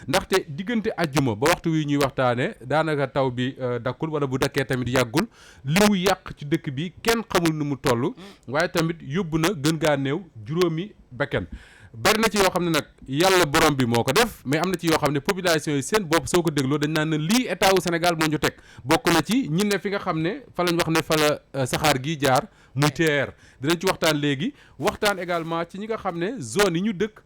ndaxte diggante àjjuma ba waxtu wi ñuy waxtaane daanaka taw bi dakkul wala bu dakkee tamit yàggul li mu yàq ci dëkk bi kenn xamul nu mu toll waaye tamit yóbbu na gën gaa néew juróomi bakkan bari na ci yoo xam ne nag yàlla borom bi moo ko def mais am na ci yoo xam ne population yi seen bopp soo ko dégloo dañ naan ne lii état wu Sénégal moo ñu teg bokk na ci ñi ne fi nga xam ne fa lañ wax ne fa la saxaar gi jaar muy TER dinañ ci waxtaan léegi waxtaan également ci ñi nga xam ne zone yi ñu dëkk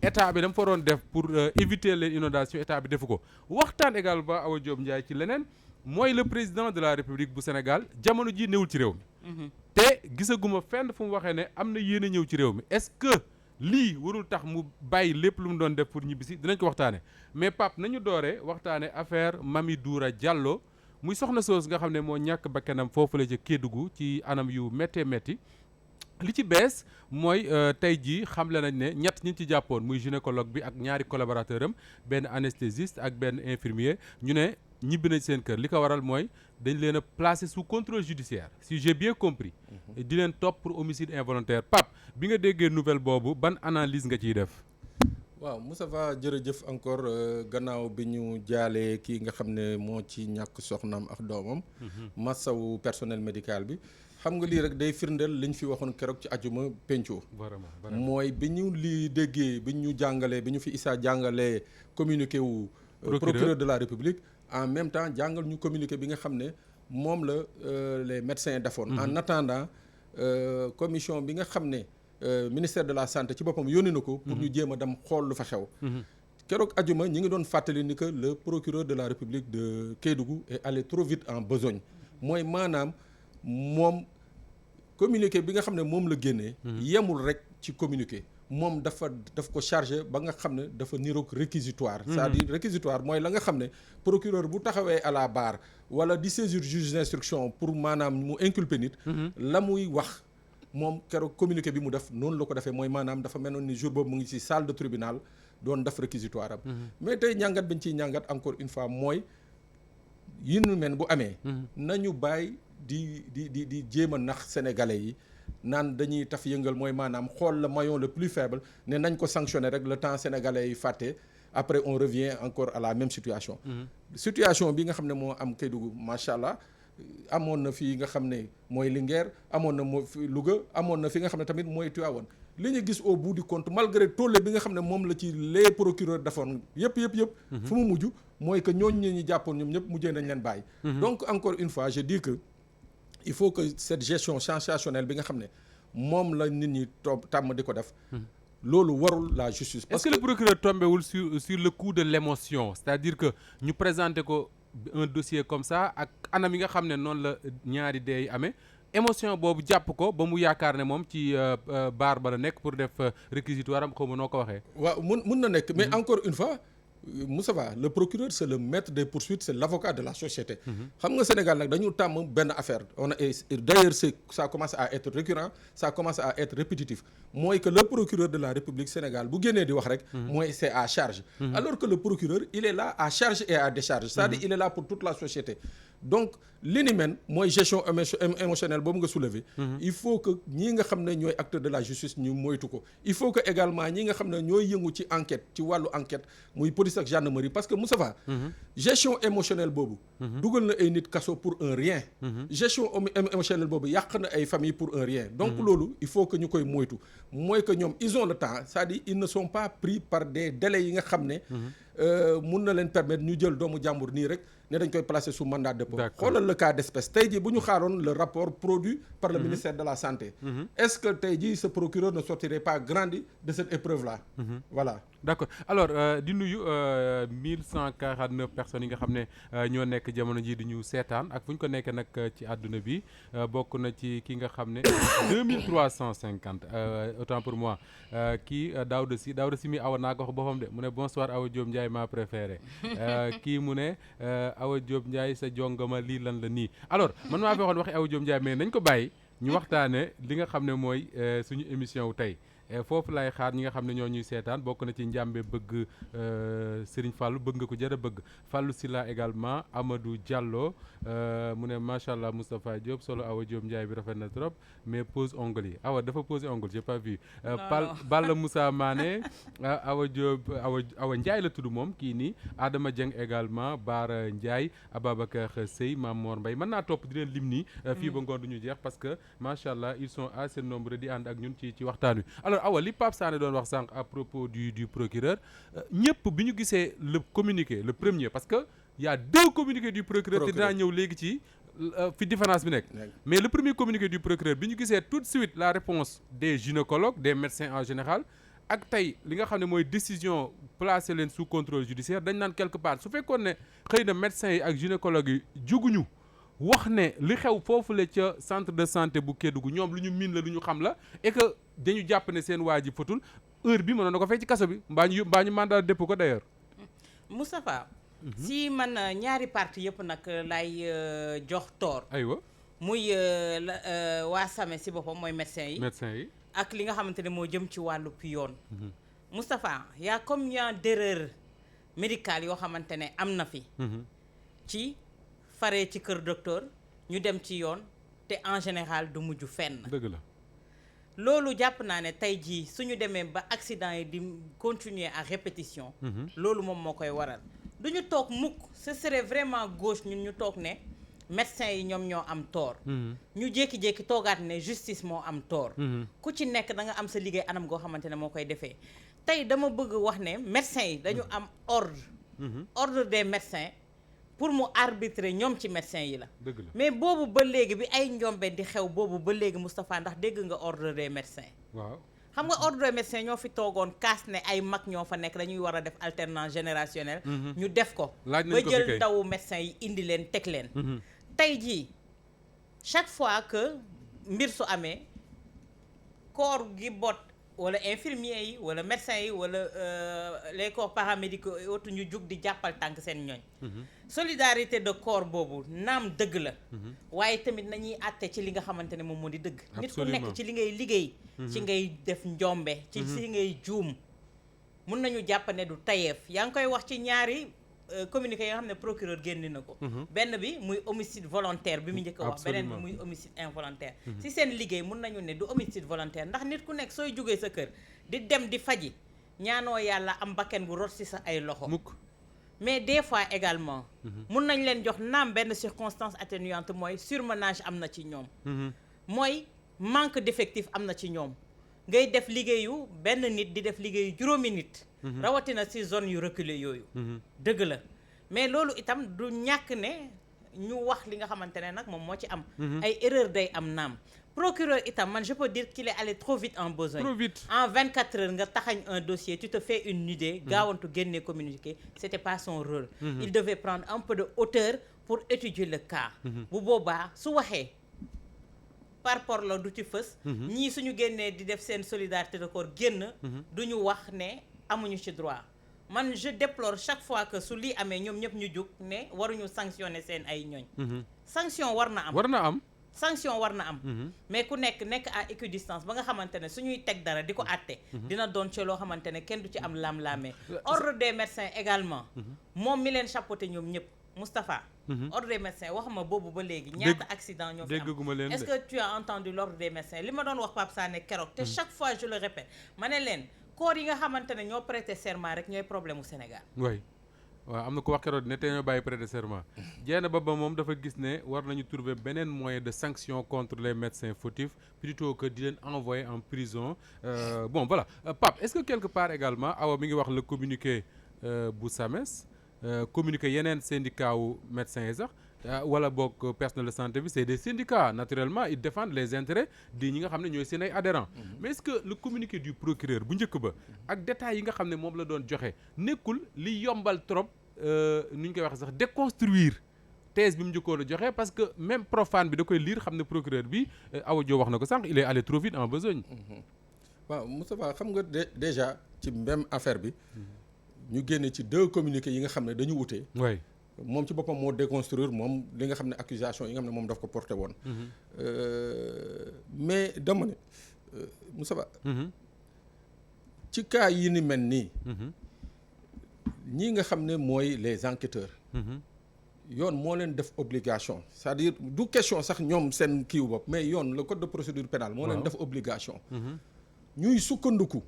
état bi dama fa doon def pour éviter les inondations état bi defu ko waxtaan également Awa Diop Ndiaye ci leneen mooy le président de la République bu Sénégal jamono ji newul ci réew mi te gisaguma fenn fu mu waxee ne am na yéen a ñëw ci réew mi est-ce que lii warul tax mu bàyyi lépp lu mu doon def pour ñibbisi dinañ ko waxtaane mais Pape nañu dooree waxtaane affaire Mamy Doura Diallo muy soxna soos nga xam ne moo ñàkk bakkanam foofu la ca Kédougou ci anam yu méttee métti li ci bees mooy tey jii xamle nañ ne ñett ñi ci jàppoon muy gynécologue bi ak ñaari collaborateur am benn anesthésiste ak benn infirmier ñu ne ñibbi nañ seen kër li ko waral mooy dañ leen a placé sous contrôle judiciaire si j'ai bien compris di leen topp pour homicide involontaire Pape bi nga déggee nouvelle boobu ban analyse nga ciy def waaw Moustapha jërëjëf encore gannaaw bi ñu jaalee kii nga xam ne moo ci ñàkk soxnaam ak doomam massawu personnel médical bi xam nga lii rek day firndeel liñ fi waxoon keroog ci ajuma penco mooy bi ñu lii déggee bi ñu jàngalee bi ñu fi Issa jàngalee communiqué wu procureur de la République en même temps jàngal ñu communiqué bi nga xam ne moom la les médecins defoon en attendant commission bi nga xam ne ministère de la santé ci boppam yónni na ko pour ñu jéem a dem xool lu fa xew keroog ajuma ñi ngi doon fàttali ni que le procureur de la République de Kédougou est allé trop vite en besogne mooy maanaam moom communiqué bi nga xam ne moom la génnee yemul rek ci communiqué moom daf ko chargé ba nga xam ne dafa niroog réquisitoire c'est-à-dire réquisitoire mooy la nga xam ne procureur bu taxawee à la barre wala di saisir juge d'instruction pour maanaam mu inculper nit la muy wax moom keroog communiqué bi mu def noonu la ko defee mooy maanaam dafa mel ni jour boobu mu ngi ci salle de tribunal doon def réquisitoire am mais tey ñàngat bi ñu ciy ñàngat encore une fois mooy yi nu mel bu amee nañu bàyyi di jéem a nax sénégalais yi naan dañuy taf yëngal mooy maanaam xool le maillon le plus faible ne nañ ko sanctionner rek le temps sénégalais yi fàtte après on revient encore à la même situation situation bi nga xam ne moo am Kédougou macha allah amoon na fii nga xam ne mooy Linguère amoon na moo fi Louga amoon na fi nga xam ne tamit mooy Tivaouane li ñu gis au bout du compte malgré tolle bi nga xam ne moom la ci les procureurs defoon yëpp fu mu mujj mooy que ñooñu ñu jàppoon ñoom ñëpp mujjee nañ leen bàyyi donc encore une fois je dis que il faut que cette gestion sensationnelle bi nga xam ne moom la nit ñi tàmm di ko def loolu warul la justice. Est-ce que le procureur tombewul sur le coup de l'émotion c'est-à-dire que ñu présenter ko un dossier comme ça ak anam yi nga xam ne noonu la ñaari dee yi amee émotion boobu jàpp ko ba mu yaakaar ne moom ci baar ba la nekk pour def réquisitoire am xaw ma noo ko waxee. waaw mun na nekk mais encore une fois Moustapha le procureur c'est le maître des poursuites c'est l'avocat de la société. xam nga Sénégal nag dañu tàmm benn affaire d'ailleurs ça commence à être récurrent ça commence à être répétitif mooy que le procureur de la République Sénégal bu génnee di wax rek. mooy c'est à charge. alors que le procureur il est là à charge et à décharge. c'est-à-dire il est là pour toute la société. donc li ni mel mooy gestion émotionnelle boobu nga soulever. il faut que ñii nga xam ne ñooy acteurs de la justice ñu moytu ko. il faut que également ñi nga xam ne ñooy yëngu ci enquête ci wàllu enquête muy police ak gendarmerie parce que Moustapha gestion émotionnelle boobu dugal na ay nit kaso pour un rien. gestion émotionnelle boobu yàq na ay famille pour un rien. donc loolu il faut que ñu koy moytu mooy que ñoom ils ont le temps c'est-à-dire ils ne sont pas pris par des délais yi nga xam ne mun na leen permettre ñu jël doomu jàmbur nii rek ne dañ koy placer sous mandat de dépôt. xoolal le cas d'espèce tey jii bu ñu xaaroon le rapport produit par le ministère de la santé. est-ce que tey jii ce procureur ne sortirait pas grandi de cette épreuve là. voilà. d'accord alors di nuyu 1149 personnes yi nga xam ne ñoo nekk jamono ji di ñu seetaan ak fu ñu ko nekkee nag ci àdduna bi bokk na ci ki nga xam ne 2350 autant pour moi kii Daouda Sy mi awa naa ko wax boppam de mu ne bonsoir Awa Diop Ndiaye ma préféré kii mu ne Awa Diop Ndiaye sa jongama lii lan la nii alors man maa fi waxoon waxi Awa Diop Ndiaye mais nañ ko bàyyi ñu waxtaane li nga xam ne mooy suñu émission wu tey foofu lay xaar ñi nga xam ne ñoo ñuy seetaan bokk na ci njàmbe bëgg Serigne Fallou bëgg nga ko jërë bëgg Fallou Silla également Amadou Diallo mu ne macha allah Moustapha Diop solo Awa Diop Ndiaye bi rafet na trop mais pose ongle yi Awa dafa posé ongle j'ai pas vu. Balla Moussa Mané Awa Diop Awa Ndiaye la tudd moom kii nii Adama Dieng également Baara Ndiaye Ababacar Sey Mamor Mbaye mën naa topp di leen lim nii. fii ba ngoon du ñu jeex parce que macha allah ils sont assez nombreux di ànd ak ñun ci waxtaan wi. alors Awa li Pape Sané doon wax sànq à propos du procureur ñëpp bi ñu gisee le communiqué le premier parce que y a 2 communiqués du procureur te dinaa ñëw léegi ci fi différence bi nekk. mais le premier communiqué du procureur bi ñu gisee tout de suite la réponse des gynécologues des médecins en général ak tey li nga xam ne mooy décision placer leen sous contrôle judiciaire dañ naan quelque part su fekkoon ne xëy na médecins yi ak gynécologues yi juguñu wax ne li xew foofu la ca centre de santé bu Kédougou ñoom lu ñu miin la lu ñu xam la et que dañu jàpp ne seen waa ji fatul heure bi mënoon na ko fay ci kaso bi mbaa ñu mandat de dépôt ko d'ailleurs. Moustapha si man ñaari parti yëpp nag lay jox tort. aywa muy waa SAMES si boppam mooy médecins yi. ak li nga xamante ne moo jëm ci wàllu yoon. Moustapha y a combien d'erreurs médicales yoo xamante ne am na fi. ci faree ci kër docteur ñu dem ci yoon te en général du mujj fenn. dëgg la. loolu jàpp naa ne tey jii suñu demee ba accident yi di continuer à répétition. loolu moom moo koy waral. du ñu toog mukk ce serait vraiment gauche ñun ñu toog ne médecins yi ñoom ñoo am tort. ñu jékki-jékki toogaat ne justice moo am tort. ku ci nekk da nga am sa liggéey anam goo xamante ne moo koy defee tey dama bëgg wax ne médecins yi dañu am ordre. ordre des médecins pour mu arbitrer ñoom ci médecins yi la. dëgg la mais boobu ba léegi bi ay njombe di xew boobu ba léegi Moustapha ndax dégg nga ordre des médecins. waaw xam nga ordre des médecins ñoo fi toogoon kaas ne ay mag ñoo fa nekk dañuy war a def alternance générationnelle. ñu def ko. ba jël ndawu médecins yi indi leen teg leen. tey jii chaque fois que mbir su amee corps gi bot wala infirmiers yi wala médecins yi wala les corps paramédicaux et autres ñu jug di jàppal tànk seen ñooñ. solidarité de corps boobu naam dëgg la. waaye tamit nañuy àtte ci li nga xamante ne moom moo di dëgg. nit ku nekk ci li ngay liggéey. ci ngay def njombe. ci ngay juum. mun nañu jàpp ne du tayeef yaa ngi koy wax ci ñaari communiqué yi nga xam ne procureur génne na ko. benn bi muy homicide volontaire bi mu njëkk a wax. beneen bi muy homicide involontaire. si seen liggéey mun nañu ne du homicide volontaire ndax nit ku nekk sooy jógee sa kër di dem di faji ñaanoo yàlla am bakken bu rot si sa ay loxo. mukk mais des fois également. mun nañ leen jox naam benn circonstance atténuante mooy surmenage am na ci ñoom. mooy manque d'effectif am na ci ñoom. ngay def liggéeyu benn nit di def liggéeyu juróomi nit. rawatina ci zone yu reculé yooyu. dëgg la mais loolu itam du ñàkk ne ñu wax li nga xamante ne nag moom moo ci am. ay erreur day am naam. procureur itam man je peux dire qu'il est allé trop vite en besogne. Trop vite. En 24 heures nga taxañ un dossier tu te fais une idée. gaawantu génne communiqué c'était pas son rôle. Il devait prendre un peu de hauteur pour étudier le cas. bu boobaa su waxee. par rapport la du ci fës. ñii suñu génnee di def seen solidarité de corps génn. du ñu wax ne amuñu ci droit. man je déplore chaque fois que su lii amee ñoom ñëpp ñu jug ne waruñu sanctionner seen ay ñooñ. sanction war na am. war na am. sanction war na am. mais ku nekk à équidistance ba nga xamante ne suñuy teg dara di ko àtte. dina doon ci loo xamante ne kenn du ci am lam-laamee. ordre des médecins également. moom mi leen chapeauté ñoom ñëpp. Moustapha. ordre des médecins waxuma boobu ba léegi. ñaata accident ñoo fi am est-ce que tu as entendu l'ordre des médecins li ma doon wax Pape Sané keroog. te chaque fois je le répète ma ne leen corps yi nga xamante ne ñoo prêter serment rek ñooy problème mu Sénégal. oui waaw am na ko wax keroog ne te ñoo bàyyi prêter serment. Diène Ba moom dafa gis ne war nañu trouver beneen moyen de sanction contre les médecins fautifs plutôt que di leen envoyer en prison bon voilà Pape est-ce que quelque part également Awa mi ngi wax le communiqué bu SAMES. communiqué yeneen syndicat wu médecins yi sax wala boog personnel de santé bi c'est des syndicats naturellement ils défendent les intérêts di ñi nga xam ne ñooy seen ay adhérents. mais est-ce que le communiqué du procureur bu njëkk ba ak détails yi nga xam ne moom la doon joxe nekkul li yombal trop nu ñu koy waxee sax déconstruire thèse bi mu njëkkoon a joxe parce que même profane bi da koy lire xam ne procureur bi Awa Diop wax na ko sànq il est allé trop vite en besogne. waaw Moustapha xam nga déjà ci même affaire bi. ñu génne ci 2 communiqués yi nga xam ne dañu wute. oui moom ci boppam moo déconstruire moom li nga xam ne accusation yi nga xam ne moom daf ko porté woon. mais dama ne Moussa Ba. ci cas yi ni mel nii ñi nga xam ne mooy les enquêteurs yoon moo leen def obligation c'est-à-dire du question sax ñoom seen kiiw bopp mais yoon le code de procédure pénale moo leen def obligation ñuy sukkandiku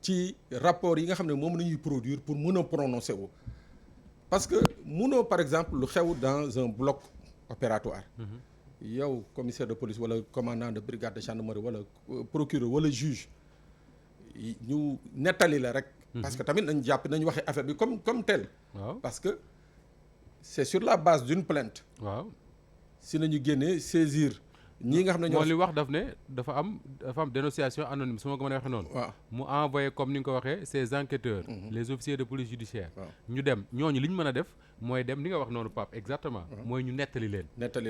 ci rapport yi nga xam ne moom la ñuy produire pour mën a prononcer wu parce que mënoo par exemple lu xew dans un bloc opératoire yow commissaire de police wala commandant de brigade de gendarmerie wala procureur wala juge ñu nettali la rek parce que tamit nañ jàpp nañ waxee affaire bi comme tel parce que c'est sur la base d'une plainte si nañu génnee saisir ñii nga xam ne ñoo li wax dafa am dénonciation anonyme su ma ko mën a waxee noonu mu envoyé comme ni nga ko waxee ces enquêteurs les officiers de police judiciaire ñu dem ñooñu li ñu mën a def mooy dem ni nga wax noonu Pape exactement mooy ñu nettali leen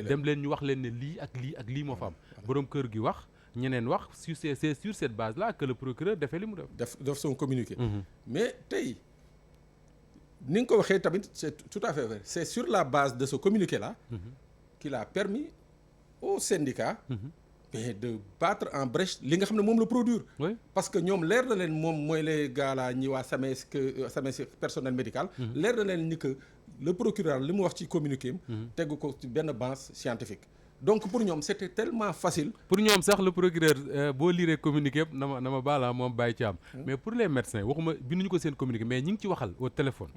dem leen ñu wax leen ne lii ak lii moo fa am boroom kër gi wax ñeneen wax c'est sur cette base là que le procureur defee li mu def son communiqué mais tey ni nga ko waxee tamit c'est tout à fait vrai c'est sur la base de ce communiqué là qu'il a permis au syndicat mais de battre en brèche li nga xam ne moom la produire parce que ñoom leer na leen moom mooy les gars là ñi waa SAMES personnel médical leer na leen ni que le procureur li mu wax ci communiqué am tegu ko ci benn base scientifique donc pour ñoom c'était tellement facile pour ñoom sax le procureur boo liiree communiqué yëpp na ma baala moom bàyyi ci am mais pour les médecins waxuma binduñu ko seen communiqué mais ñi ngi ci waxal au téléphone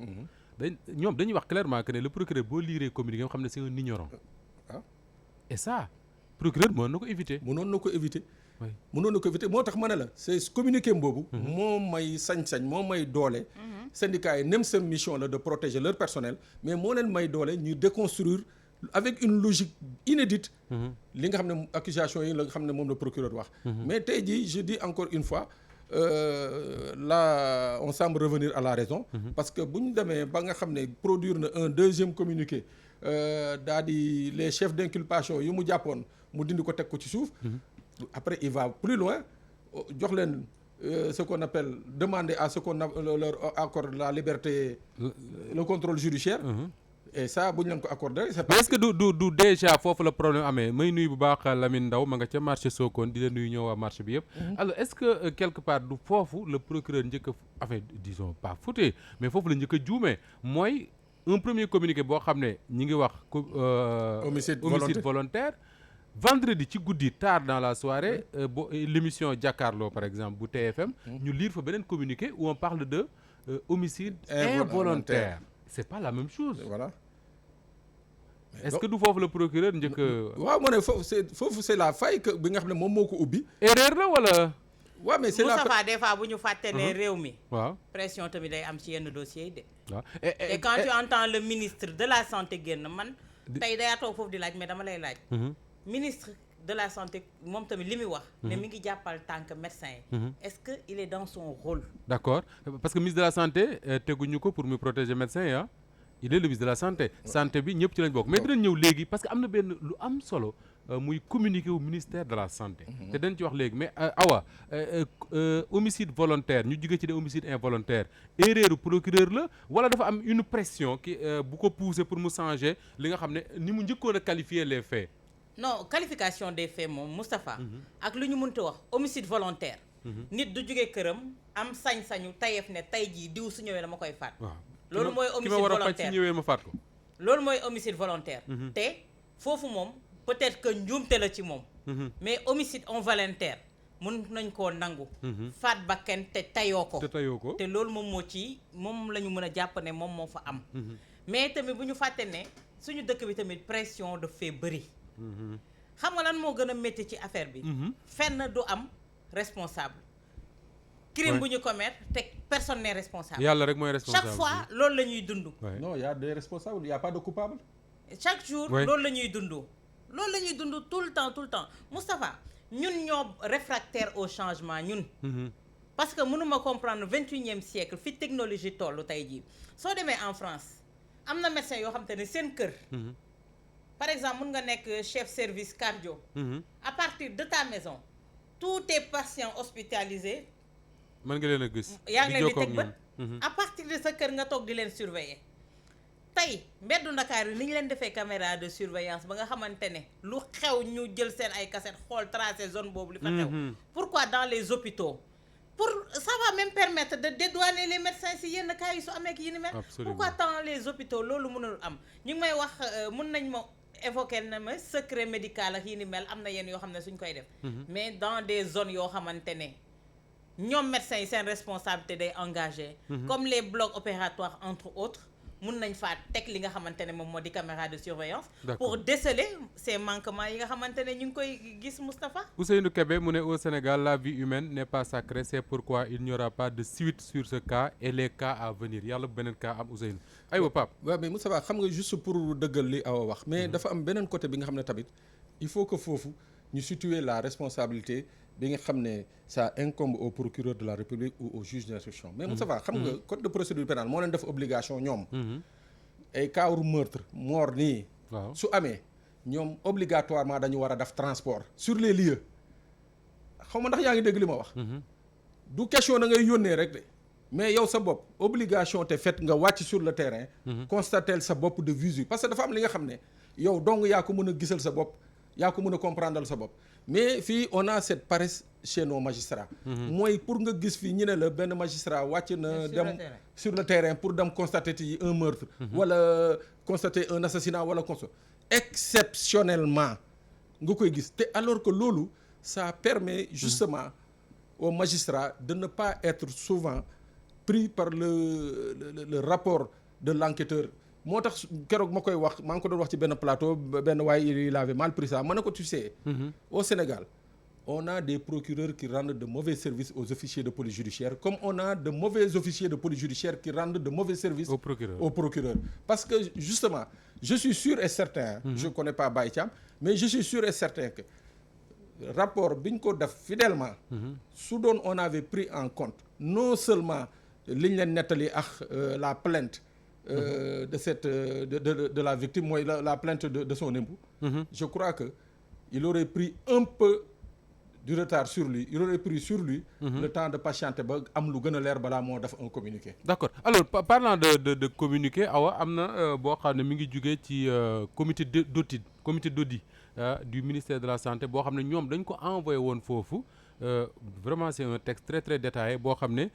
ñoom dañuy wax clairement que ne le procureur boo liiree communiqué am xam ne c'est un ignorant et ça procureur mënoon na ko éviter moo tax ma ne la c'est communiqué boobu moo may sañ-sañ moo may doole syndicats yi même seen mission la de protéger leur personnel mais moo leen may doole ñu déconstruire avec une logique inédite li nga xam ne accusation yi la nga xam ne moom la procureur wax mais tey jii je dis encore une fois là on semble revenir à la raison parce que bu ñu demee ba nga xam ne produire na un deuxième communiqué daal di les chefs d'inculpation yu mu jàppoon mu dindi ko teg ko ci suuf après il va plus loin jox leen ce qu'on appelle demander à ce qu'on leur accorde la liberté le contrôle judiciaire et ça bu ñu leen ko accordé c'est pas. mais est-ce que du déjà foofu la problème amee may nuyu bu baax Lamine Ndaw ma nga ca marché Sokone di la nuyu ñëw waa marché bi yëpp alors est-ce que quelque part du foofu le procureur njëkk a enfin disons pas fauté mais foofu la njëkk a juumee mooy un premier communiqué boo xam ne ñi ngi wax homicide volontaire vendredi ci guddi tard dans la soirée l'émission Jàkkaarloo par exemple bu TFM ñu lire fa beneen communiqué où on parle de homicide involontaire c'est pas la même chose voilà est-ce que du foofu le procureur njëkk waaw moo ne foofu c'est la faille que bi nga xam ne moom moo ko ubbi erreur la wala waaw mais c'est la Moustapha des fois bu ñu fàtte ne réew mi waaw pression tamit day am ci yenn dossiers yi de waaw et quand tu entends le ministre de la santé génn man tey dayaa toog foofu di laaj mais dama lay laaj ministre de la santé moom tamit li muy wax ne mi ngi jàppal tànk médecin yi est-ce que il est dans son rôle d'accord parce que ministre de la santé teguñu ko pour muy protéger médecin yi il est le ministre de la santé bi ñëpp ci lañ bokk mais dinañ ñëw léegi parce que am na benn lu am solo muy communiqué au ministère de la santé te dañ ci wax léegi mais awa homicide volontaire ñu jóge ci des homicide involontaire erreur procureur la wala dafa am une pression qui bu ko pousser pour mu changer li nga xam ne ni mu njëkkoon a qualifier les faits non qualification des faits moom Moustapha ak lu ñu mënta wax homicide volontaire nit du jóge këram am sañ-sañu tayeef ne tey jii diw su ñëwee dama koy faat loolu mooy homicide volontaire ñëwee ma faat ko loolu mooy homicide volontaire te foofu moom peut-être que njuumte la ci moom mais homicide involontaire mun nañ koo nangu faat bakkan te tayoo ko te loolu moom moom la ñu mën a jàpp ne moom moo fa am mais tamit bu ñu fàtte ne suñu dëkk bi tamit pression daf fee bëri xam nga lan moo gën a métti ci affaire bi fenn du am responsable crime bu ñu commettre te personne n'est responsable yàlla rek mooy responsable chaque fois loolu la ñuy dund non y a des responsables y a pas de coupable chaque jour loolu la ñuy dund tout le temps Moustapha ñun ñoo réfractaire au changement ñun parce que mënuma comprendre 21e siècle fi technologie tollu tey jii soo demee en France am na médecin yoo xam te ne seen kër par exemple mun nga nekk chef service cardio à partir de ta maison tous tes patients hospitalisés mën nga leen a gis yaa ngi leen di teg bët à partir de sa kër nga toog di leen surveiller tey mbeddu Ndakaar yi ni ñu leen defee caméra de surveillance ba nga xamante ne lu xew ñu jël seen ay cassette xool tracé zone boobu li fa xew pourquoi dans les hôpitaux pour ça va même permettre de dédouaner les médecins si yenn cas yi su amee yi ni mel. Pourquoi tant les hôpitaux loolu mënul am ñu ngi may wax mën nañ ma évoquer na ma secret médical ak yi ni mel am na yenn yoo xam ne suñ koy def. mais dans des zones yoo xamante ne ñoom médecins yi seen responsabilité day engagé. comme les blocs opératoires entre autres. mun nañ faa teg li nga xamante ne moom moo di caméra de surveillance. pour déceler ces manquements yi nga xamante ne ñu ngi koy gis Moustapha. Ousseynou Kébé mu ne au Sénégal la vie humaine n'est pas sacrée, c'est pourquoi il n'y aura pas de suite sur ce cas et les cas à venir yàlla beneen cas am Ousseynou aywa Pape. waaw mais Moustapha xam nga juste pour dëggal li Awa wax mais dafa am beneen côté bi nga xam ne tamit il faut que foofu ñu situer la responsabilité bi nga xam ne ça incombe au procureur de la République ou au juge d'instruction mais Moustapha xam nga code de procédure pénale moo leen def obligation ñoom ay cas meurtre mort nii su amee ñoom obligatoirement dañu war a def transport sur les lieux xaw ma ndax yaa ngi dégg li ma wax du question da ngay yónnee rek de mais yow sa bopp obligation te fait nga wàcc sur le terrain constater sa bopp de visu parce que dafa am li nga xam ne yow dong yaa ko mën a gisal sa bopp yaa ko mën a comprendre sa bopp mais fii on a cette paresse chez nos magistrats mooy pour nga gis fii ñu ne la benn magistrat wàcc na dem sur le terrain pour dem constater ci un meurtre wala constater un assassinat wala exceptionnellement nga koy gis te alors que loolu ça permet justement aux magistrats de ne pas être souvent pris par le rapport de l'enquêteur moo tax keroog ma koy wax maa ngi ko doon wax ci benn plateau benn waaye il avait mal pris ça ma ne ko tu sais au Sénégal on a des procureurs qui rendent de mauvais services aux officiers de police judiciaire comme on a de mauvais officiers de police judiciaire qui rendent de mauvais services aux procureurs parce que justement je suis sûr et certain je connais pas Baye Thiam mais je suis sûr et certain que rapport bi ñu ko def fidèlement su doon on avait pris en compte non seulement li ñu leen nettali ak la plainte de cette de la victime mooy la plainte de son époux je crois que il aurait pris un peu du retard sur lui il aurait pris sur lui le temps de patienter ba am lu gën a leer balaa moo def un communiqué d'accord alors parlant de communiqué Awa am na boo xam ne mi ngi jugee ci comité d'audit du ministère de la santé boo xam ne ñoom dañ ko envoyé woon foofu vraiment c'est un texte très très détaillé boo xam ne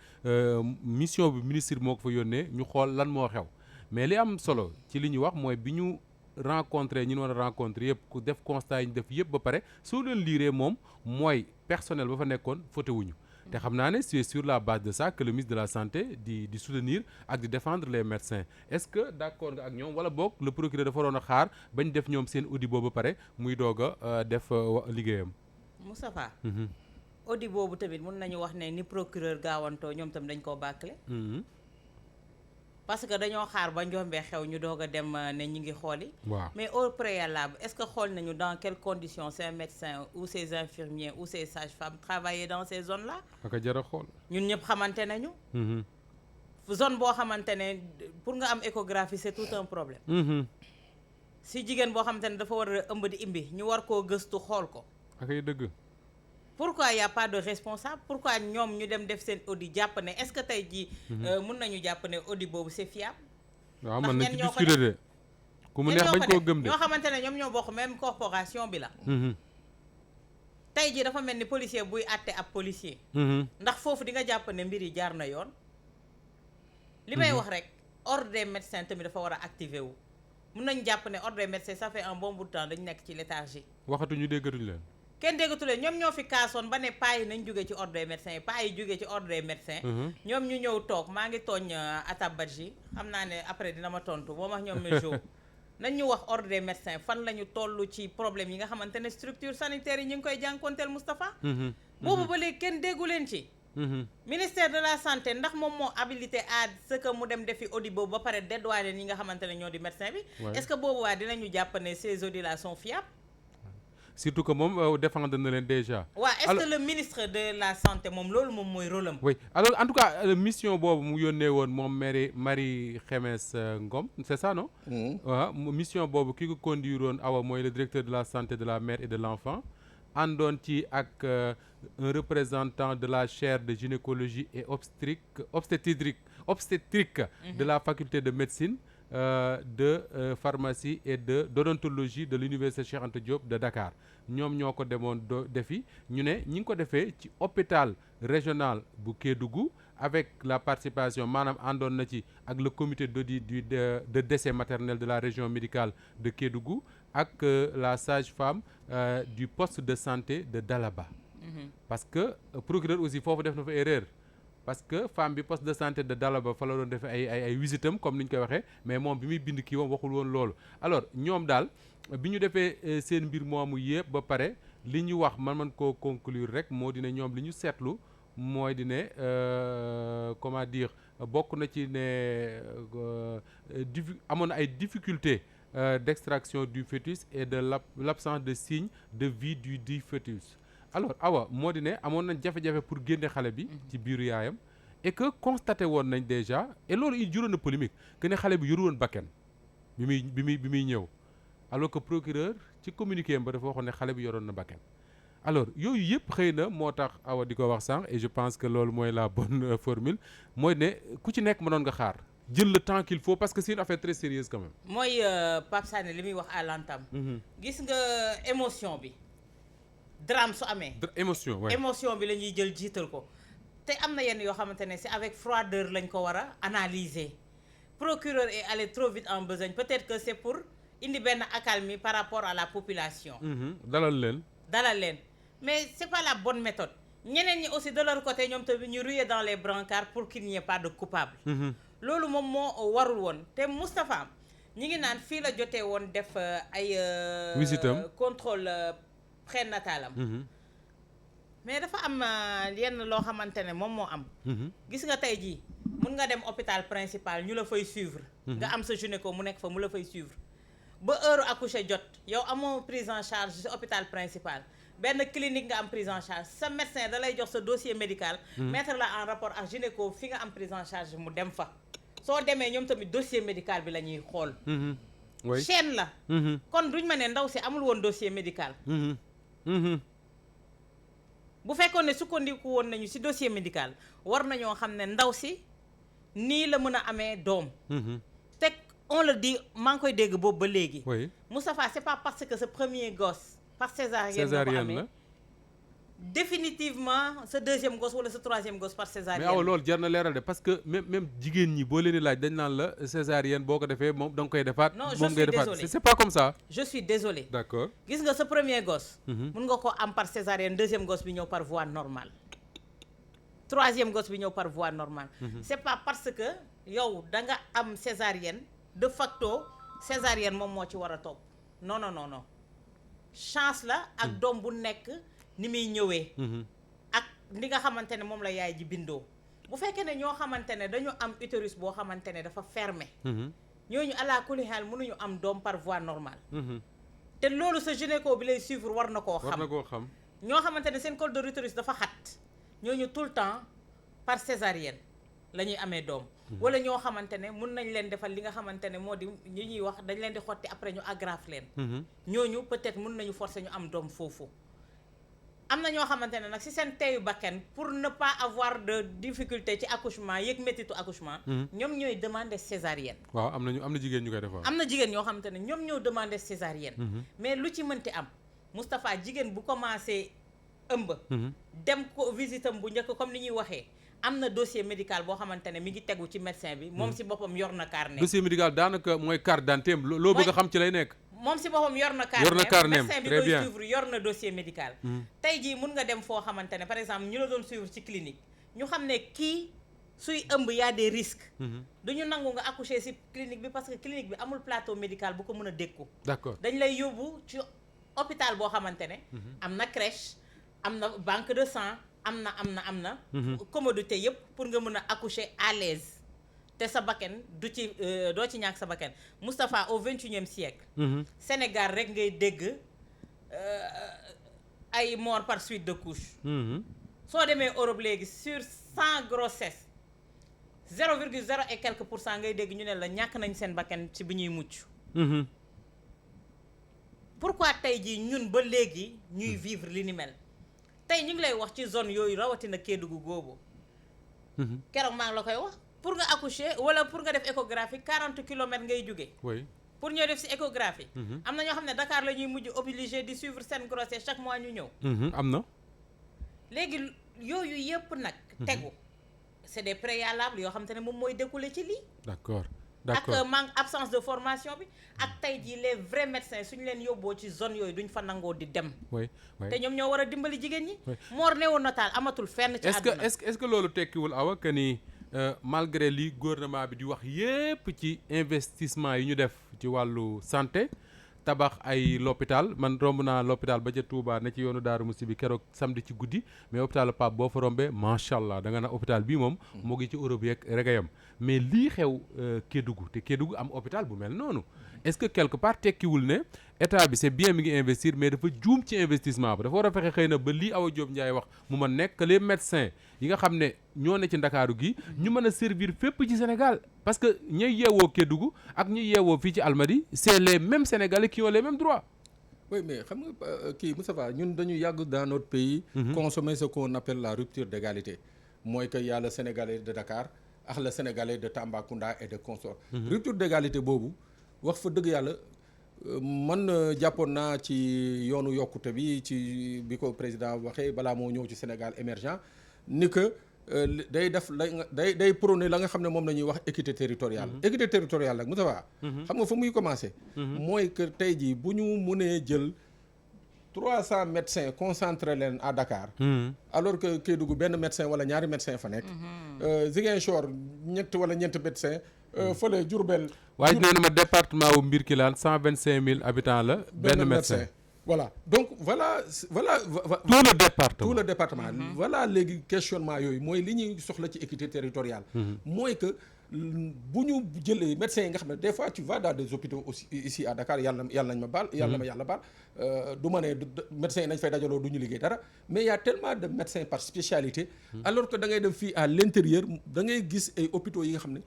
mission bi ministre moo ko fa yónnee ñu xool lan moo xew mais li am solo ci li ñu wax mooy bi ñu rencontré ñi ñu war a rencontré yëpp ku def constat yi ñu def yëpp ba pare soo leen liiree moom mooy personnel ba fa nekkoon foté wuñu te xam naa ne c'est sur la base de ça que le ministre de la santé di soutenir ak di défendre les médecins est-ce que d'accord nga ak ñoom wala boog le procureur dafa waroon a xaar bañ def ñoom seen audit boobu ba pare muy doog a def liggéeyam Moustapha audit boobu tamit mun nañu wax ne ni procureur gaawantoo ñoom tam dañ koo bâclé parce que dañoo xaar ba njombee xew ñu doog a dem ne ñu ngi xooli mais au préalable est-ce que xool nañu dans quelles conditions ces médecins ou ces infirmiers ou ces sages-femmes travaillaient dans ces zones-là aka jara xool ñun ñëpp xamante nañu zone boo xamante ne pour nga am échographie c'est tout un problème si jigéen boo xamante ne dafa war a ëmb di imbi ñu war koo gëstu xool ko akay dëgg pourquoi y a pas de responsable pourquoi ñoom ñu dem def seen audit jàpp ne est-ce que tey jii mun nañu jàpp ne audit boobu c'est fiable waaw mën na ci discuter de ku mu neex bañ koo gëm de ñoo xamante ne ñoom ñoo bokk même corporation bi la tey jii dafa mel ni policier buy àtte ab policier ndax foofu di nga jàpp ne mbir yi jaar na yoon li may wax rek ordre des médecins tamit dafa war a activer wu mun nañ jàpp ne ordre des médecins ça fait un bon bout de temps dañu nekk ci léthargie waxatuñu déggatuñu leen kenn déggatu leen ñoom ñoo fi kaasoon ba ne paa yi nañ jóge ci ordre des médecins yi paa yi jóge ci ordre des médecins ñoom ñu ñëw toog maa ngi tooñ Atab Badji xam naa ne après dina ma tontu boo wax ñoom jo nañ ñu wax ordre des médecins fan la ñu toll ci problème yi nga xamante ne structure sanitaire yi ñu ngi koy jànkonteel Moustapha boobu ba léegi kenn déggu leen ci ministère de la santé ndax moom moo habilité à ce que mu dem defi audit boobu ba pare dédouaner ñi nga xamante ne ñoo di médecin bi est-ce que boobu waa dinañu jàpp ne ces audits là sont fiables surtout que moom défendre na leen déjà. waaw est-ce que le ministre de la santé moom loolu moom mooy rôle am. oui alors en tout cas mission boobu mu yónnee woon moom Marie Khemesse Ngom c'est ça non. waaw mission boobu ki ko conduire woon Awa mooy le directeur de la santé de la mère et de l'enfant àndoon ci ak un représentant de la chaire de gynécologie et obstétrique de la faculté de médecine de pharmacie et d'odontologie de l'université Cheikh Anta Diop de Dakar ñoom ñoo ko demoon defi ñu ne ñi ngi ko defee ci hôpital régional bu Kédougou avec la participation maanaam àndoon na ci ak le comité d'audit de décès maternel de la région médicale de Kédougou ak la sage-femme du poste de santé de Dalaba. Parce que procureur aussi foofu def na fa erreur parce que femme bi poste de santé de Dalaba fa la doon defee ay visitam comme ni ñu koy waxee mais moom bi muy bind kii moom waxul woon loolu alors ñoom daal bi ñu defee seen mbir moomu yëpp ba pare li ñu wax man koo conclure rek moo di ne ñoom li ñu seetlu mooy di ne comment dire bokk na ci ne amoon na ay difficultés d'extraction du fœtus et de l'absence de signes de vie du fœtus. Alors awa moo di ne amoon nañ jafe-jafe pour génne xale bi ci biiru yaayam et que constaté woon nañ déjà et loolu il juróon na polémique que ne xale bi yoru woon bakken bi muy ñëw alors que procureur ci communiqué ba dafa waxoon ne xale bi yoroon na bakken alors yooyu yëpp xëy na moo tax awa di ko wax sànq et je pense que loolu mooy la bonne formule mooy ne ku ci nekk mënoon nga xaar jël le temps qu'il faut parce que c'est une affaire très sérieuse quand même. mooy Pape Sané li muy wax à l'entame. Gis nga émotion bi. drame su amee émotion bi la ñuy jël jiital ko te am na yenn yoo xamante ne c'est avec froideur lañ ko war a analyser procureur est allé trop vite en besogne peut-être que c'est pour indi benn accalmie par rapport à la population dalal leen mais c'est pas la bonne méthode ñeneen ñi aussi de leur côté ñoom tamit ñu ruer dans les brancards pour qu'il n'y ait pas de coupable loolu moom moo warul woon te Moustapha ñi ngi naan fii la jotee woon def ay visitam contrôle prénatalam mais dafa am yenn loo xamante ne moom moo am gis nga tey jii mun nga dem hôpital principal ñu la fay suivre nga am sa gynéco mu nekk fa mu la fay suivre ba heure accoucher jot yow amoo prise en charge ci hôpital principal benn clinique nga am prise en charge sa médecin da lay jox sa dossier médical mettre la en rapport ak gynéco fi nga am prise en charge mu dem fa soo demee ñoom tamit dossier médical bi la ñuy xool chaîne la kon duñ ma ne ndaw si amul woon dossier médical bu fekkoon ne sukkandiku woon nañu ci dossier médical war nañoo xam ne ndaw si nii la mën a amee doom te on le dit maa ngi koy dégg boobu ba léegi Moustapha c'est pas parce que ce premier gosse par césarienne la ko amee définitivement sa deuxième gosse wala sa troisième gosse par césarienne. mais aw loolu jar na leeral de parce que même jigéen ñi boo leen di laaj dañ naan la césarienne boo ko defee moom da nga koy defaat. non moom ngay defaat c'est pas comme ça. je suis désolé. d'accord gis nga sa premier gosse. mun nga ko am par césarienne deuxième gosse bi ñëw par voie normale. troisième gosse bi ñëw par voie normale. c'est pas parce que yow da nga am césarienne de facto césarienne moom moo ci war a topp non non non non chance la ak doom bu nekk. ni muy ñëwee ak li nga xamante ne moom la yaay ji bindoo bu fekkee ne ñoo xamante ne dañu am utérus boo xamante ne dafa fermé ñooñu ala kulli haal mënuñu am doom par voie normale te loolu sa gynéco bi lay suivre war na koo xam ñoo xamante ne seen col de l'utérus dafa xat ñooñu tout le temps par césarienne la ñuy amee doom wala ñoo xamante ne mun nañ leen defal li nga xamante ne moo di ñi ñuy wax dañ leen di xotti après ñu agrafe leen ñooñu peut-être mun nañu forcer ñu am doom foofu am na ñoo xamante ne nag ci seen teeyu bakken pour ne pas avoir de difficulté ci accouchement yëg méttitu accouchement ñoom ñooy demander césarienne waaw am na jigéen ñu koy def am na jigéen ñoo xamante ne ñoom ñoo demander césarienne mais lu ci mënti am Moustapha jigéen bu commencé ëmb dem ko visitam bu njëkk comme ni ñuy waxee am na dossier médical boo xamante ne mi ngi tegu ci médecin bi moom ci boppam yor na carnet dossier médical daanaka mooy carte d'identité loo bëgg a xam ci lay nekk moom ci boppam yor na carnet médecin bi koy suivre yor na dossier médical tey jii mun nga dem foo xamante ne par exemple ñu la doon suivre ci clinique ñu xam ne kii suy ëmb y a des risques duñu nangu nga accoucher ci clinique bi parce que clinique bi amul plateau médical bu ko mën a dékku d'accord dañ lay yóbbu ci hôpital boo xamante ne am na crèche am na banque de sang am na commodité yëpp pour nga mën a accoucher à l'aise te sa bakken du ci doo ci ñàkk sa bakken Moustapha au 21e siècle Sénégal rek ngay dégg ay mort par suite de couche soo demee Europe léegi sur 100 grossesses 0,0 et quelques pour cent ngay dégg ñu ne la ñàkk nañ seen bakken ci bi ñuy mucc pourquoi tey jii ñun ba léegi ñuy vivre li ni mel tey ñu ngi lay wax ci zone yooyu rawatina Kédougou googu keroog maa ngi la koy wax pour nga accoucher wala pour nga def échographie 40 kilomètres ngay jóge oui pour ñoo def ci échographie am na ñoo xam ne Dakar la ñuy mujj obligé di suivre seen grossesse chaque mois ñu ñëw am na léegi yooyu yëpp nag tegu c'est des préalables yoo xam te ne moom mooy découler ci lii d'accord ak manque absence de formation bi ak tey jii les vrais médecins suñu leen yóbboo ci zone yooyu duñ fa nangoo di dem te ñoom ñoo war a dimbali jigéen ñi mort néonatal amatul fenn ci àdduna est-ce que loolu tekkiwul awa que ni malgré li gouvernement bi di wax yépp ci investissement yi ñu def ci wàllu santé tabax ay l'hôpital man romb naa l'hôpital ba ca Touba ne ci yoonu Daaru Musti bi keroog samedi ci guddi mais hôpital Pape boo fa rombee macha allah da nga na hôpital bii moom moo ngi ci Europe yeeg regayam mais lii xew Kédougou te Kédougou am hôpital bu mel noonu est-ce que quelque part tekkiwul ne état bi c'est bien mi ngi investir mais dafa juum ci investissement ba dafa war a fexe xëy na ba lii Awa Diop Ndiaye wax mu mën nekk que les médecins yi nga xam ne ñoo ne ci Ndakaaru gi ñu mën a servir fépp ci Sénégal parce que ñuy yeewoo Kédougou ak ñuy yeewoo fii ci Almadies c'est les mêmes Sénégalais qui ont les mêmes droits. oui mais xam nga kii Moustapha ñun dañu yàgg dans notre pays consommer ce qu'on appelle la rupture d'égalité mooy que y a le Sénégalais de Dakar ak le Sénégalais de Tambacounda et de consorts rupture d'égalité boobu wax fa dëgg yàlla man jàppoon naa ci yoonu yokkute bi ci bi ko président waxee balaa moo ñëw ci Sénégal émergent ni que day def day prôner la nga xam ne moom la ñuy wax équité territoriale équité territoriale nag Moustapha xam nga fa muy commencer mooy que tey jii bu ñu mënee jël 300 médecins concentrés leen à Dakar alors que Kédougou benn médecin wala ñaari médecin fa nekk Ziguinchor ñett wala ñeent médecin fële Diourbel waaye nee na ma département wu Mbirkilaan 125 000 habitants la benn médecin voilà donc voilà tout le département voilà léegi questionnement yooyu mooy li ñuy soxla ci équité territoriale mooy que bu ñu jëlee médecins yi nga xam ne des fois tu vas dans des hôpitaux aussi ici à Dakar yàlla nañ ma baal yàlla baal du ma ne médecins yi nañ fay dajaloo du ñu liggéey dara mais y a tellement de médecins par spécialité alors que da ngay dem fii à l'intérieur da ngay gis ay hôpitaux yi nga xam ne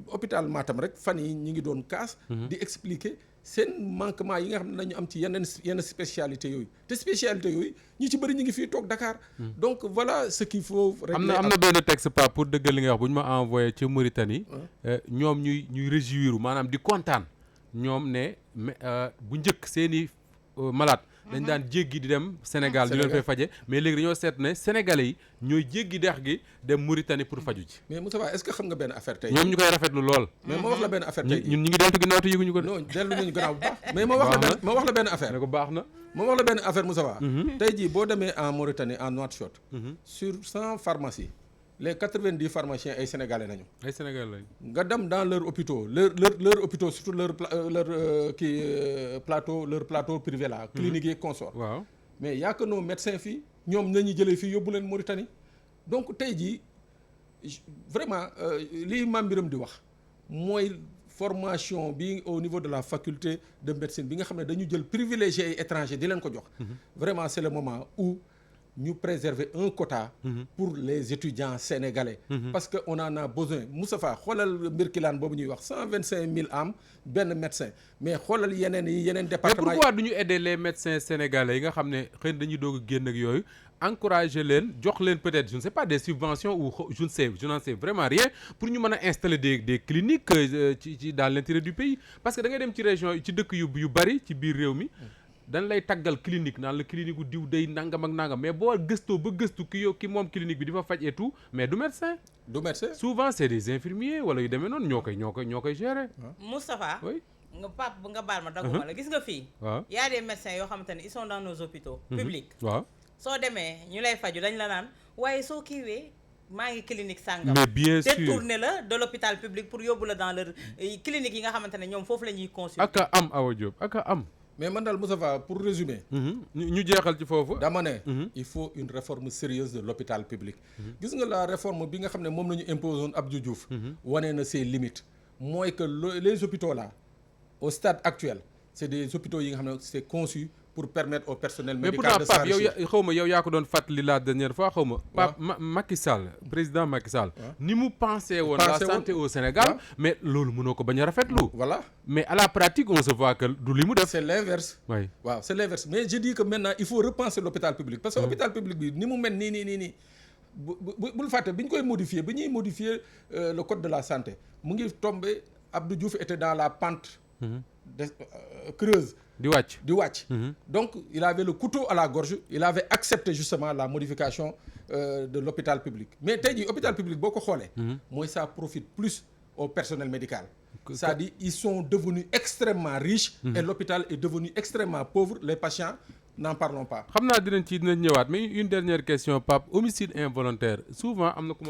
hôpital Matam rek fan yi ñi ngi doon kaas di expliquer seen manquement yi nga xam ne dañu am ci yenn spécialité yooyu te spécialité yooyu ñi ci bëri ñu ngi fii toog Dakar donc voilà ce qu'il faut régler. am na benn texte pas pour dëggal li nga wax bu ñu ma envoyé ci Mauritanie ñoom ñuy réjouir maanaam di kontaan ñoom ne bu njëkk seeni malade dañ daan jéggi di dem Sénégal ñu leen fay faje mais léegi dañoo seet ne Sénégalais yi ñooy jéggi dex gi dem Mauritanie pour faju ji mais Moustapha est-ce que xam nga benn affaire tey ñoom ñu koy rafetlu lool mais ma wax la benn affaire tey ñun ñu ngi deltu ginnaaw te yëguñu ko non dellu nañu gannaaw bu baax mais ma wax la benn affaire ne ko baax na ma wax la benn affaire Moustapha tey jii boo demee en Mauritanie en Nouakchott sur 100 pharmacies les 90 pharmaciens ay sénégalais nañu. ay sénégalais lañu. nga dem dans leurs hôpitaux leur hôpitaux surtout leur plateau privé là. cliniques yi consort. waaw mais y a que nos médecins fii ñoom nañu jëlee fii yóbbu leen Mauritanie donc tey jii vraiment lii Mame Birame di wax mooy formation bi au niveau de la faculté de médecine bi nga xam ne dañu jël privilégié ay étrangers di leen ko jox. vraiment c'est le moment où ñu préserver un quota pour les étudiants sénégalais parce que on en a besoin Moustapha xoolal Mbirkilaan boobu ñuy wax 125 000 âmes benn médecin mais xoolal yeneen département mais pourquoi du ñu aider les médecins sénégalais yi nga xam ne xëy na dañuy doog a génn ak yooyu encourager leen jox leen peut-être je ne sais pas des subventions ou je n'en sais vraiment rien pour ñu mën a installer des cliniques ci dans l'intérieur du pays parce que da ngay dem ci région ci dëkk yu bari ci biir réew mi dañ lay taggal clinique naan la clinique gu diw day nangam ak nangam mais boo gëstoo ba gëstu ki moom clinique bi di fa faj et tout mais du médecin. souvent c'est des infirmiers wala yu demee noonu ñoo koy gérer. Moustapha. oui nga Pape nga baal ma dagguma la gis nga fii. waaw y a des médecins yoo xamante ne ils sont dans nos hôpitaux. publics. waaw soo demee ñu lay faju dañ la naan waaye soo kiiwee maa ngi clinique sàngam. mais bien sûr détourné la de l'hôpital public pour yóbbu la dans leur clinique yi nga xamante ne ñoom foofu la ñuy consulter. ak a am Awa Diop ak a am. mais man daal Moustapha pour résumer. ñu jeexal ci foofu. dama ne. il faut une réforme sérieuse de l'hôpital public. gis nga la réforme bi nga xam ne moom la ñu imposé woon Abdou Diouf. wane na ses limites. mooy que les hôpitaux là au stade actuel c'est des hôpitaux yi nga xam ne c'est conçu pour permettre au personnel médical de s'enrichir. mais pourtant Pape xaw ma yow yaa ko doon fàttali la dernière fois xaw ma. Pape Macky Sall président Macky Sall. ni mu pensé woon la santé au Sénégal. mais loolu mënoo ko bañ a rafetlu. voilà mais à la pratique on se voit que du li mu def. c'est l'inverse. oui waaw c'est l'inverse mais je dis que maintenant il faut repenser l'hôpital public. parce que hôpital public bi ni mu mel nii bul fàtte bi ñu koy modifier bi ñuy modifier le code de la santé mu ngi tombé Abdou Diouf était dans la pente creuse di wàcc. Donc il avait le couteau à la gorge, il avait accepté justement la modification de l'hôpital public. Mais tey jii hôpital public boo ko xoolee mooy ça profite plus au personnel médical. C'est-à-dire ils sont devenus extrêmement riches et l'hôpital est devenu extrêmement pauvre. Les patients n'en parlons pas. xam naa dinañ ñëwaat mais une dernière question Pape, homicide involontaire souvent am na ku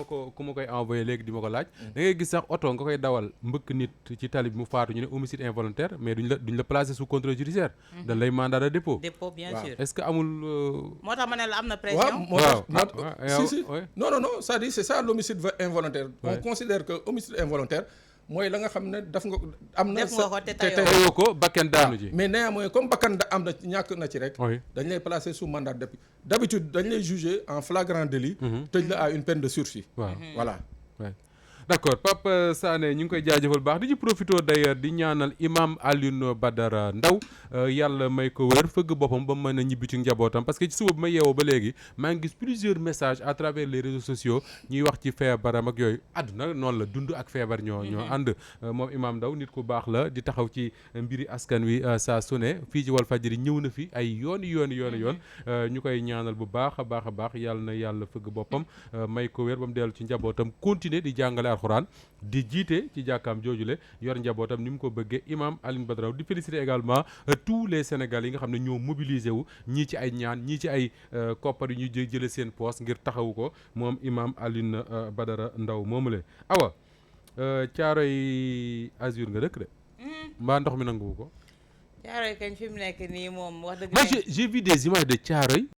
ma koy envoyé léegi di ma ko laaj da ngay gis sax oto nga koy dawal mbëkk nit ci tali bi mu faatu ñu ne homicide involontaire mais duñ la placer sous contrôle judiciaire dañ lay mandat de dépôt bien sûr. est-ce que amul moo tax ma ne la am na pression. Si non c'est-à-dire c'est ça l'homicide involontaire. On considère que homicide involontaire mooy la nga xam ne daf nga am na te teyoo ko bakkan daanu ji. mais néanmoins comme bakkan am na ñàkk na ci rek dañ lay placer sous mandat de dépôt. D'habitude dañ lay juger en flagrant délit tëj la à une peine de sursis. Voilà. D'accord Pape Sané ñu ngi koy jaajëfal baax di ci profité d'ailleurs di ñaanal imam Alioune Badara Ndao yàlla may ko wér fëgg boppam ba mën a ñibbi ci njabootam parce que ci suba bi ma yeewoo ba léegi maa ngi gis plusieurs messages à travers les réseaux sociaux ñuy wax ci feebaram ak yooyu àdduna noonu la dund ak feebar ñoo ànd moom imam Ndao nit ku baax la di taxaw ci mbiri askan wi saa su ne fii ci Walfadjri ñëw na fi ay yoon ñu koy ñaanal bu baax a baax yàlla na yàlla fëgg boppam may ko wér ba mu dellu ci njabootam continuer di jàngale alxuraan di jiite ci jàkkaam joojule yor njabootam ni mu ko bëggee imam Alioune Badara Ndao di féliciter également tous les Sénégalais yi nga xam ne ñoo mobilisé wu ñii ci ay ñaan ñii ci ay koppar yu ñu jële seen poos ngir taxawu ko moom imam Alioune Badara Ndao moomule awa Caaroy Azur nga dëkk de mbaa ndox mi nanguwu ko Caaroy kañ fi mu nekk nii moom wax dëgg j'ai vu des images de Caaroy